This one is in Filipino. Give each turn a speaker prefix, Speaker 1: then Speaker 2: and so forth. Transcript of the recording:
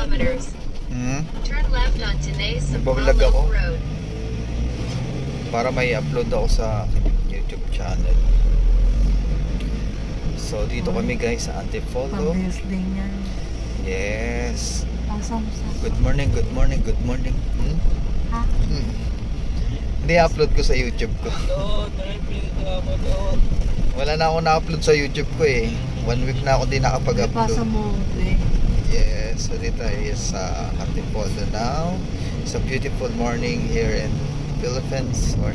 Speaker 1: kilometers. Turn left on Tanay
Speaker 2: Nagbablog ako
Speaker 1: Road.
Speaker 2: para may upload ako sa aking YouTube channel. So dito kami guys sa Antipolo.
Speaker 3: Pang-wrestling yan.
Speaker 2: Yes.
Speaker 3: Pasang sa...
Speaker 2: Good morning, good morning, good morning.
Speaker 3: Ha?
Speaker 2: Hindi upload ko sa YouTube ko. Wala na ako na-upload sa YouTube ko eh. 1 week na ako din nakapag-upload.
Speaker 3: Pasa mo, eh.
Speaker 2: Yes, so dito is sa Antipolo now. It's a beautiful morning here in Philippines or